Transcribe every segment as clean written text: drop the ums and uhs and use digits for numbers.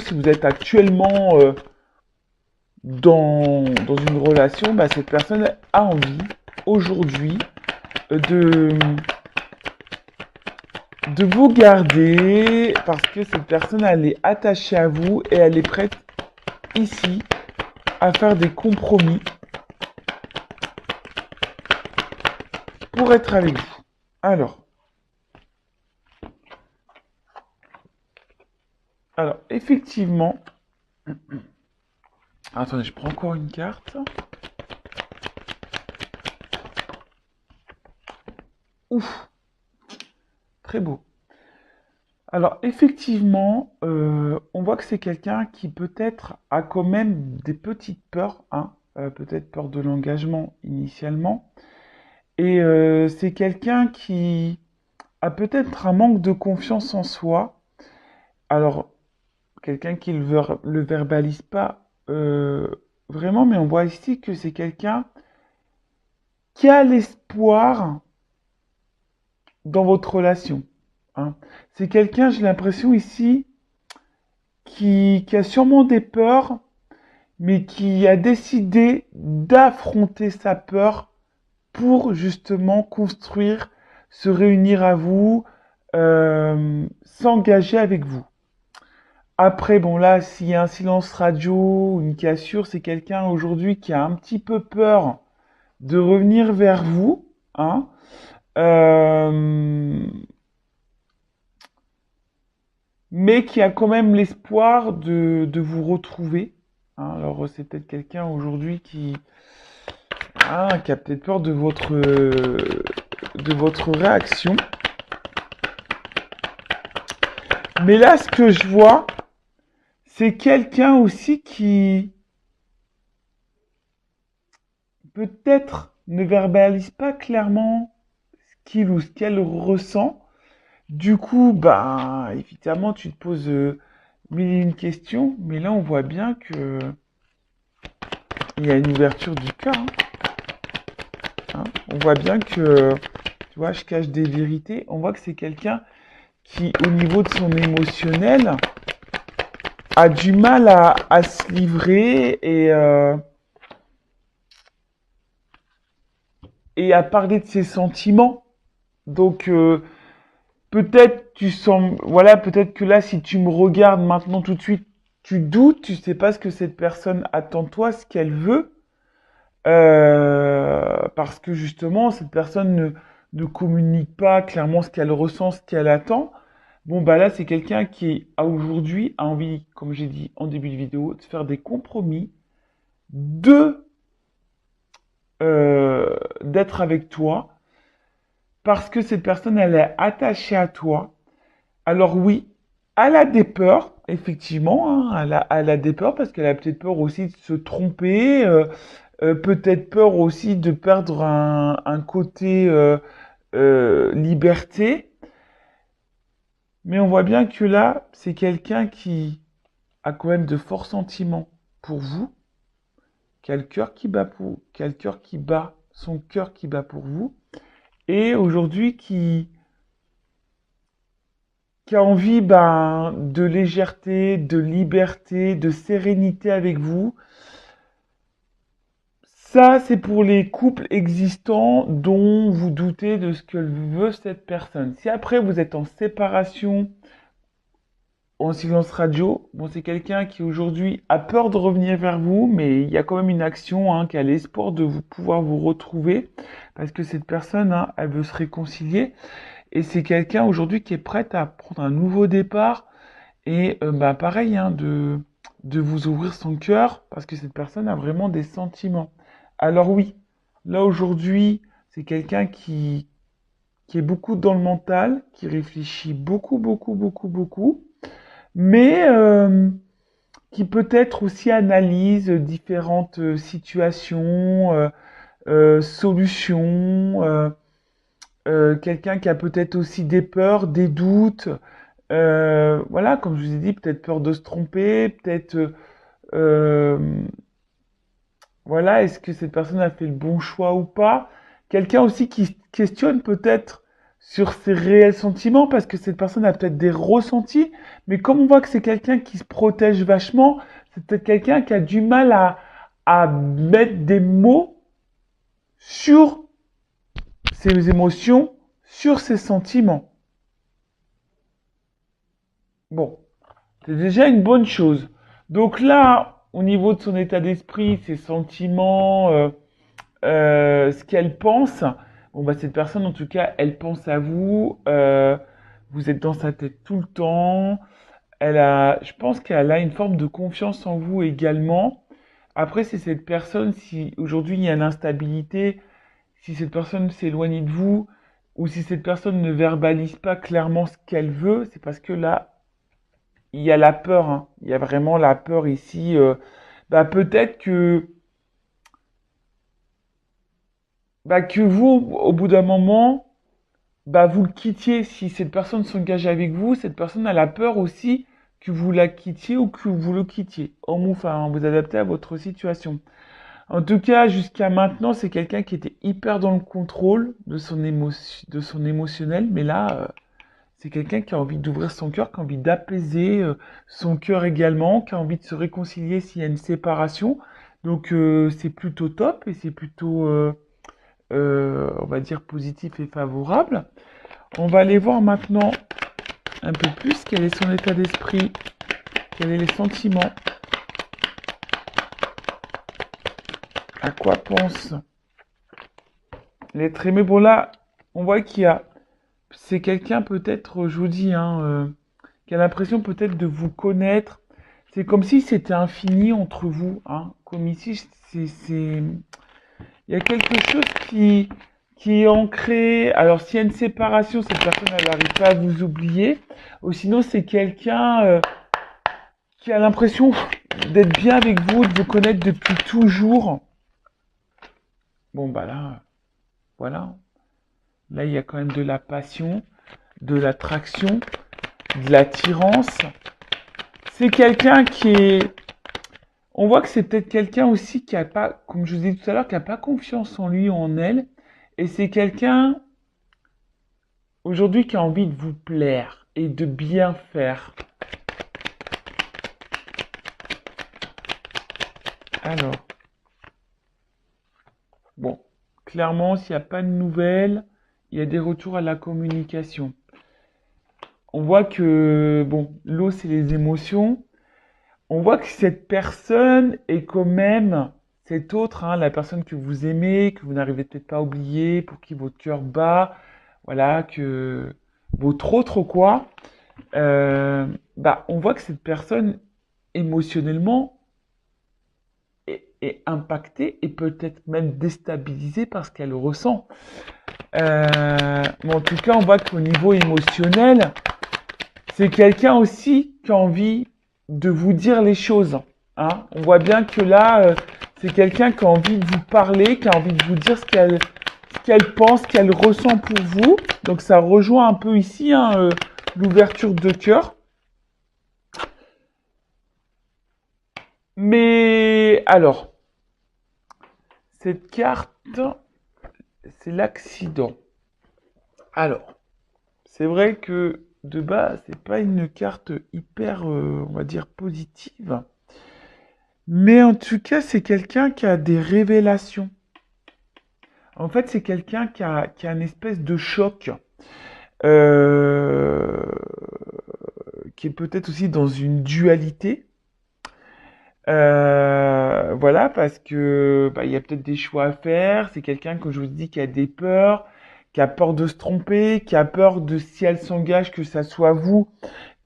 si vous êtes actuellement dans une relation, bah, cette personne a envie aujourd'hui de, de vous garder parce que cette personne, elle est attachée à vous et elle est prête ici à faire des compromis pour être avec vous. Alors, effectivement, attendez, je prends encore une carte. Ouf, très beau. Alors, effectivement, on voit que c'est quelqu'un qui peut-être a quand même des petites peurs, hein, peut-être peur de l'engagement initialement. Et c'est quelqu'un qui a peut-être un manque de confiance en soi. Alors, quelqu'un qui le verbalise pas vraiment, mais on voit ici que c'est quelqu'un qui a l'espoir dans votre relation, hein. C'est quelqu'un, j'ai l'impression ici, qui a sûrement des peurs, mais qui a décidé d'affronter sa peur pour justement construire, se réunir à vous, s'engager avec vous. Après, bon là, s'il y a un silence radio, une cassure, c'est quelqu'un aujourd'hui qui a un petit peu peur de revenir vers vous, hein, euh, mais qui a quand même l'espoir de vous retrouver, hein. Alors c'est peut-être quelqu'un aujourd'hui qui a peut-être peur de votre réaction. Mais là, ce que je vois, c'est quelqu'un aussi qui peut-être ne verbalise pas clairement ce qu'il ou ce qu'elle ressent. Du coup, bah, évidemment, tu te poses mille et une questions, mais là, on voit bien que il y a une ouverture du cœur, hein, hein. On voit bien que, tu vois, je cache des vérités. On voit que c'est quelqu'un qui, au niveau de son émotionnel, a du mal à se livrer et à parler de ses sentiments. Donc, peut-être tu sens, voilà, peut-être que là, si tu me regardes maintenant tout de suite, tu doutes, tu sais pas ce que cette personne attend de toi, ce qu'elle veut, parce que justement, cette personne ne communique pas clairement ce qu'elle ressent, ce qu'elle attend. Bon, bah là, c'est quelqu'un qui, a aujourd'hui, a envie, comme j'ai dit en début de vidéo, de faire des compromis, de d'être avec toi, parce que cette personne, elle est attachée à toi. Alors oui, elle a des peurs, effectivement, hein, elle a des peurs parce qu'elle a peut-être peur aussi de se tromper, peut-être peur aussi de perdre un côté liberté. Mais on voit bien que là, c'est quelqu'un qui a quand même de forts sentiments pour vous, qui a le cœur qui bat qui a le cœur qui bat, son cœur qui bat pour vous, et aujourd'hui qui a envie ben, de légèreté, de liberté, de sérénité avec vous. Ça, c'est pour les couples existants dont vous doutez de ce que veut cette personne. Si après vous êtes en séparation, en silence radio, bon, c'est quelqu'un qui aujourd'hui a peur de revenir vers vous, mais il y a quand même une action, hein, qui a l'espoir de vous pouvoir vous retrouver, parce que cette personne, hein, elle veut se réconcilier, et c'est quelqu'un aujourd'hui qui est prête à prendre un nouveau départ. Et bah, pareil, hein, de vous ouvrir son cœur, parce que cette personne a vraiment des sentiments. Alors oui, là aujourd'hui, c'est quelqu'un qui est beaucoup dans le mental, qui réfléchit beaucoup, beaucoup, beaucoup, beaucoup, mais qui peut-être aussi analyse différentes situations, solutions, quelqu'un qui a peut-être aussi des peurs, des doutes, voilà, comme je vous ai dit, peut-être peur de se tromper, peut-être, euh, voilà, est-ce que cette personne a fait le bon choix ou pas? Quelqu'un aussi qui questionne peut-être sur ses réels sentiments, parce que cette personne a peut-être des ressentis, mais comme on voit que c'est quelqu'un qui se protège vachement, c'est peut-être quelqu'un qui a du mal à mettre des mots sur ses émotions, sur ses sentiments. Bon, c'est déjà une bonne chose. Donc là, au niveau de son état d'esprit, ses sentiments, ce qu'elle pense, bon bah cette personne en tout cas, elle pense à vous, vous êtes dans sa tête tout le temps, je pense qu'elle a une forme de confiance en vous également. Après, c'est cette personne, si aujourd'hui il y a une instabilité, si cette personne s'éloigne de vous, ou si cette personne ne verbalise pas clairement ce qu'elle veut, c'est parce que là, il y a la peur, hein. Il y a vraiment la peur ici. Bah peut-être que vous, au bout d'un moment, bah vous le quittiez. Si cette personne s'engage avec vous, cette personne a la peur aussi que vous la quittiez ou que vous le quittiez. Homme ou femme, vous adaptez à votre situation. En tout cas, jusqu'à maintenant, c'est quelqu'un qui était hyper dans le contrôle de son émotionnel, mais là, c'est quelqu'un qui a envie d'ouvrir son cœur, qui a envie d'apaiser son cœur également, qui a envie de se réconcilier s'il y a une séparation. Donc c'est plutôt top et c'est plutôt, on va dire, positif et favorable. On va aller voir maintenant un peu plus quel est son état d'esprit, quels sont les sentiments, à quoi pense l'être aimé. Bon là, on voit c'est quelqu'un peut-être, je vous dis, hein, qui a l'impression peut-être de vous connaître. C'est comme si c'était infini entre vous, hein. Comme ici, il y a quelque chose qui est ancré. Alors, s'il y a une séparation, cette personne, elle n'arrive pas à vous oublier. Ou sinon, c'est quelqu'un qui a l'impression d'être bien avec vous, de vous connaître depuis toujours. Bon, bah là, voilà. Là, il y a quand même de la passion, de l'attraction, de l'attirance. C'est quelqu'un qui est... On voit que c'est peut-être quelqu'un aussi qui a pas, comme je vous ai dit tout à l'heure, qui a pas confiance en lui ou en elle. Et c'est quelqu'un, aujourd'hui, qui a envie de vous plaire et de bien faire. Alors, bon, clairement, s'il n'y a pas de nouvelles, il y a des retours à la communication. On voit que, bon, l'eau, c'est les émotions. On voit que cette personne est quand même cette autre, hein, la personne que vous aimez, que vous n'arrivez peut-être pas à oublier, pour qui votre cœur bat, voilà, que votre autre quoi. Bah, on voit que cette personne émotionnellement est impactée et peut-être même déstabilisée par ce qu'elle ressent. Mais en tout cas, on voit qu'au niveau émotionnel, c'est quelqu'un aussi qui a envie de vous dire les choses, hein. On voit bien que là, c'est quelqu'un qui a envie de vous parler, qui a envie de vous dire ce qu'elle pense, ce qu'elle ressent pour vous. Donc ça rejoint un peu ici, hein, l'ouverture de cœur. Mais alors, cette carte, c'est l'accident. Alors, c'est vrai que de base, c'est pas une carte hyper, on va dire, positive. Mais en tout cas, c'est quelqu'un qui a des révélations. En fait, c'est quelqu'un qui a une espèce de choc, euh, qui est peut-être aussi dans une dualité. Voilà, parce que bah, il y a peut-être des choix à faire. C'est quelqu'un, comme je vous dis, qui a des peurs, qui a peur de se tromper, qui a peur de si elle s'engage que ça soit vous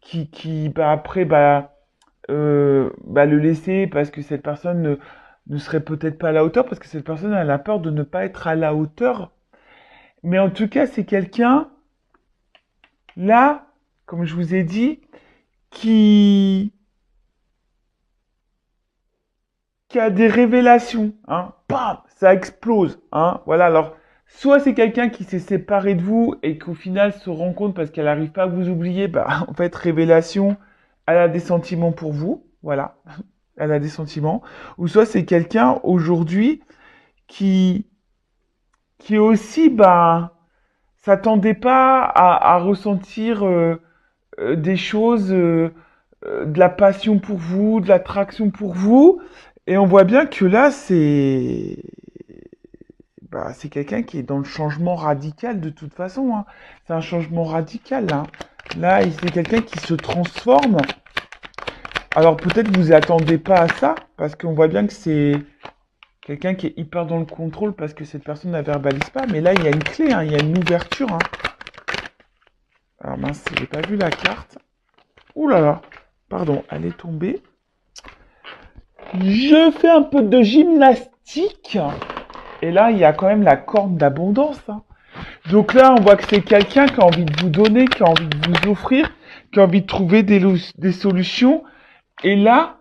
qui bah, après bah, le laisser parce que cette personne ne serait peut-être pas à la hauteur, parce que cette personne a la peur de ne pas être à la hauteur. Mais en tout cas, c'est quelqu'un, là, comme je vous ai dit, qui, qui a des révélations, hein. Bam, ça explose, hein. Voilà, alors, soit c'est quelqu'un qui s'est séparé de vous et qu'au final se rend compte parce qu'elle n'arrive pas à vous oublier, bah, en fait, révélation, elle a des sentiments pour vous, voilà, elle a des sentiments. Ou soit c'est quelqu'un aujourd'hui qui, qui est aussi, bah, s'attendait pas à ressentir des choses, de la passion pour vous, de l'attraction pour vous. Et on voit bien que là, c'est quelqu'un qui est dans le changement radical de toute façon, hein. C'est un changement radical, là. Là, c'est quelqu'un qui se transforme. Alors peut-être vous vous attendez pas à ça, parce qu'on voit bien que c'est quelqu'un qui est hyper dans le contrôle, parce que cette personne ne verbalise pas. Mais là, il y a une clé, hein, il y a une ouverture, hein. Alors mince, j'ai pas vu la carte. Ouh là là, pardon, elle est tombée. Je fais un peu de gymnastique. Et là, il y a quand même la corne d'abondance, hein. Donc là, on voit que c'est quelqu'un qui a envie de vous donner, qui a envie de vous offrir, qui a envie de trouver des solutions. Et là,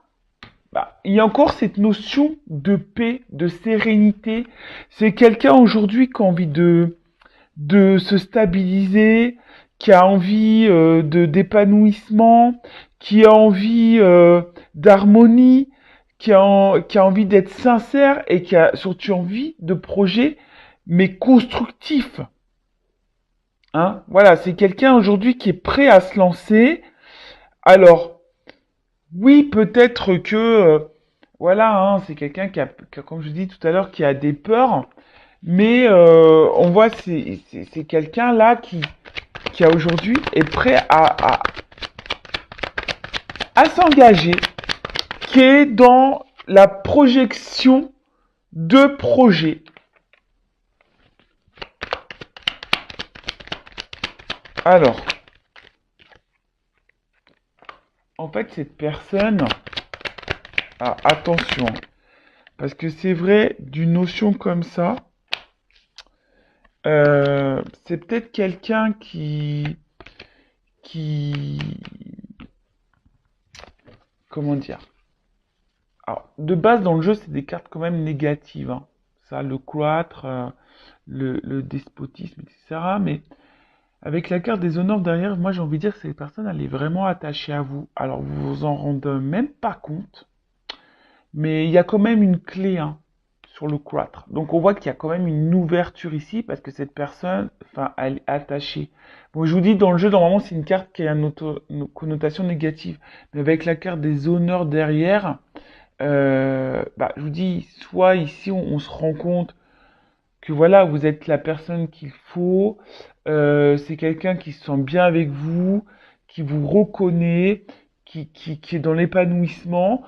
il y a encore cette notion de paix, de sérénité. C'est quelqu'un aujourd'hui qui a envie de se stabiliser, qui a envie d'épanouissement, qui a envie d'harmonie, qui a envie d'être sincère et qui a surtout envie de projets, mais constructifs. Hein, voilà, c'est quelqu'un aujourd'hui qui est prêt à se lancer. Alors, oui, peut-être que, voilà, hein, c'est quelqu'un comme je dis tout à l'heure, qui a des peurs, mais on voit c'est quelqu'un là qui a aujourd'hui est prêt à s'engager, qui est dans la projection de projets. Alors, en fait, cette personne, attention, parce que c'est vrai, d'une notion comme ça, c'est peut-être quelqu'un qui, comment dire? Alors, de base, dans le jeu, c'est des cartes quand même négatives, hein. Ça, le cloître, le despotisme, etc. Mais avec la carte des honneurs derrière, moi, j'ai envie de dire que cette personne, elle est vraiment attachée à vous. Alors, vous vous en rendez même pas compte, mais il y a quand même une clé, hein, sur le cloître. Donc, on voit qu'il y a quand même une ouverture ici, parce que cette personne, enfin, elle est attachée. Bon, je vous dis, dans le jeu, normalement, c'est une carte qui a une connotation négative. Mais avec la carte des honneurs derrière, je vous dis, soit ici on se rend compte que voilà, vous êtes la personne qu'il faut, c'est quelqu'un qui se sent bien avec vous, qui vous reconnaît, qui est dans l'épanouissement.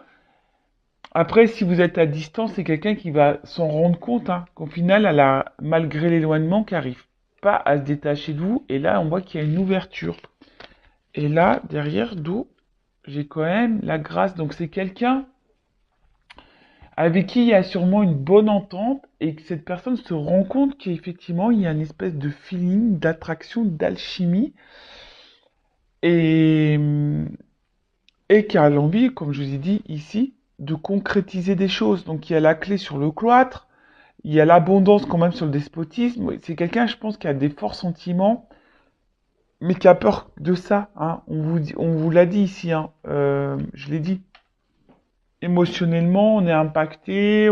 Après, si vous êtes à distance, c'est quelqu'un qui va s'en rendre compte, hein, qu'au final, elle a, malgré l'éloignement, qui n'arrive pas à se détacher de vous. Et là, on voit qu'il y a une ouverture. Et là, derrière, d'où j'ai quand même la grâce. Donc c'est quelqu'un avec qui il y a sûrement une bonne entente et que cette personne se rend compte qu'effectivement il y a une espèce de feeling, d'attraction, d'alchimie et, et qui a l'envie, comme je vous ai dit ici, de concrétiser des choses. Donc il y a la clé sur le cloître, il y a l'abondance quand même sur le despotisme. Oui, c'est quelqu'un, je pense, qui a des forts sentiments, mais qui a peur de ça, hein. On vous l'a dit ici, hein. Je l'ai dit. Émotionnellement, on est impacté,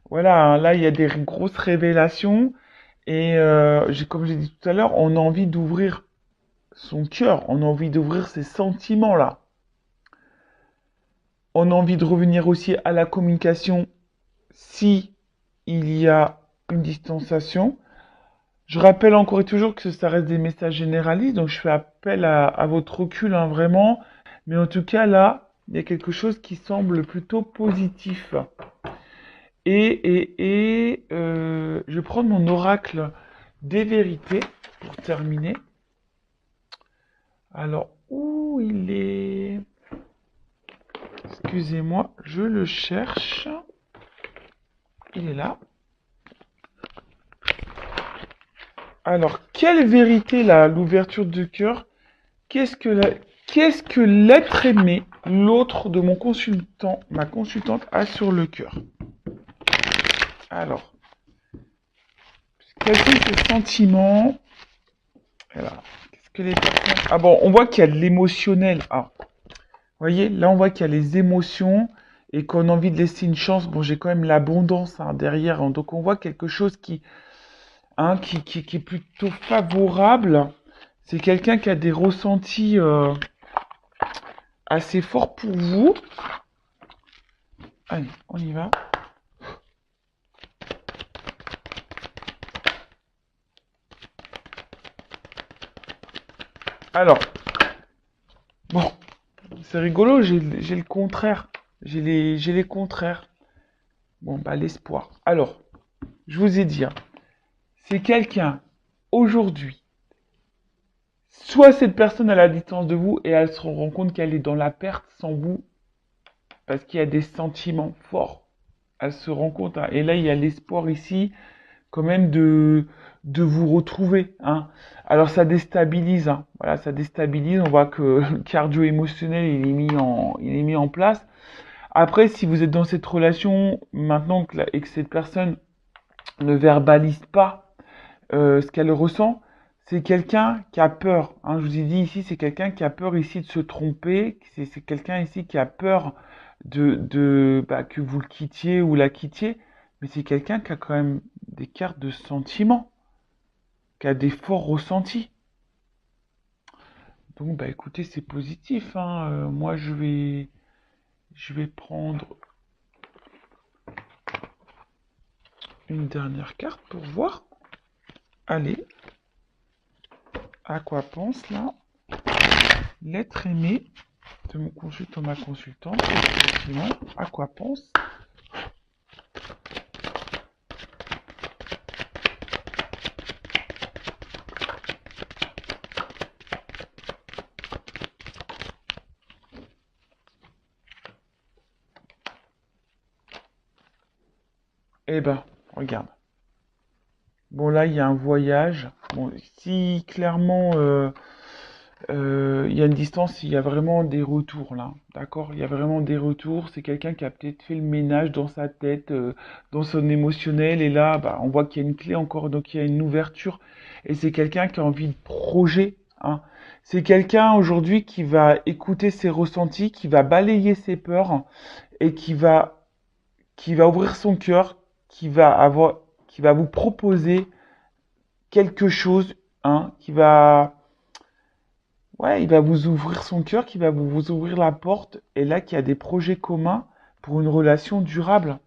voilà, hein, là, il y a des grosses révélations. Et comme j'ai dit tout à l'heure, on a envie d'ouvrir son cœur, on a envie d'ouvrir ses sentiments-là. On a envie de revenir aussi à la communication si il y a une distanciation. Je rappelle encore et toujours que ça reste des messages généralistes, donc je fais appel à votre recul, hein, vraiment. Mais en tout cas, là, il y a quelque chose qui semble plutôt positif. Je vais prendre mon oracle des vérités pour terminer. Alors, où il est? Excusez-moi, je le cherche. Il est là. Alors, quelle vérité là, l'ouverture du cœur? Qu'est-ce que l'être aimé, l'autre de mon consultant, ma consultante, a sur le cœur? Alors, quels sont ses sentiments? Alors, qu'est-ce que les personnes... Ah bon, on voit qu'il y a de l'émotionnel. Ah, vous voyez, là on voit qu'il y a les émotions et qu'on a envie de laisser une chance. Bon, j'ai quand même l'abondance, hein, derrière, hein. Donc on voit quelque chose qui... hein, qui est plutôt favorable. C'est quelqu'un qui a des ressentis assez forts pour vous. Allez, on y va. Alors, bon, c'est rigolo, j'ai le contraire. J'ai les contraires. Bon, bah, l'espoir. Alors, je vous ai dit, hein, c'est quelqu'un, aujourd'hui, soit cette personne à la distance de vous et elle se rend compte qu'elle est dans la perte sans vous, parce qu'il y a des sentiments forts. Elle se rend compte, hein, et là, il y a l'espoir ici, quand même, de vous retrouver, hein. Alors, ça déstabilise, hein. Voilà, ça déstabilise. On voit que le cardio émotionnel, il est mis en place. Après, si vous êtes dans cette relation maintenant et que cette personne ne verbalise pas ce qu'elle ressent, c'est quelqu'un qui a peur, hein. Je vous ai dit ici, c'est quelqu'un qui a peur ici de se tromper. C'est quelqu'un ici qui a peur bah, que vous le quittiez ou la quittiez. Mais c'est quelqu'un qui a quand même des cartes de sentiments, qui a des forts ressentis. Donc, bah écoutez, c'est positif, hein. Moi, je vais prendre une dernière carte pour voir. Allez, à quoi pense là l'être aimé de mon consultant, ma consultante, effectivement, à quoi pense? Eh ben, regarde. Bon, là, il y a un voyage. Bon, si clairement il y a une distance, il y a vraiment des retours là. D'accord? Il y a vraiment des retours. C'est quelqu'un qui a peut-être fait le ménage dans sa tête, dans son émotionnel. Et là, bah, on voit qu'il y a une clé encore, donc il y a une ouverture. Et c'est quelqu'un qui a envie de projet, hein. C'est quelqu'un aujourd'hui qui va écouter ses ressentis, qui va balayer ses peurs et qui va ouvrir son cœur, qui va vous proposer quelque chose, hein, ouais, il va vous ouvrir son cœur, qui va vous ouvrir la porte, et là, qui a des projets communs pour une relation durable.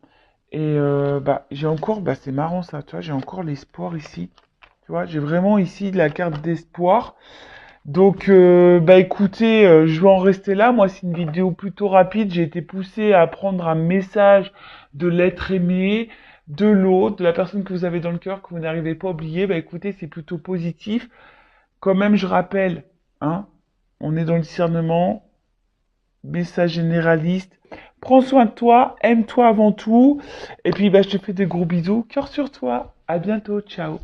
Et bah, j'ai encore, bah, c'est marrant ça, tu vois, j'ai encore l'espoir ici. Tu vois, j'ai vraiment ici la carte d'espoir. Donc, bah écoutez, je vais en rester là. Moi, c'est une vidéo plutôt rapide. J'ai été poussé à prendre un message de l'être aimé, de l'autre, de la personne que vous avez dans le cœur, que vous n'arrivez pas à oublier. Bah écoutez, c'est plutôt positif. Quand même, je rappelle, hein, on est dans le discernement, message généraliste. Prends soin de toi, aime-toi avant tout. Et puis, bah, je te fais des gros bisous. Cœur sur toi. À bientôt. Ciao.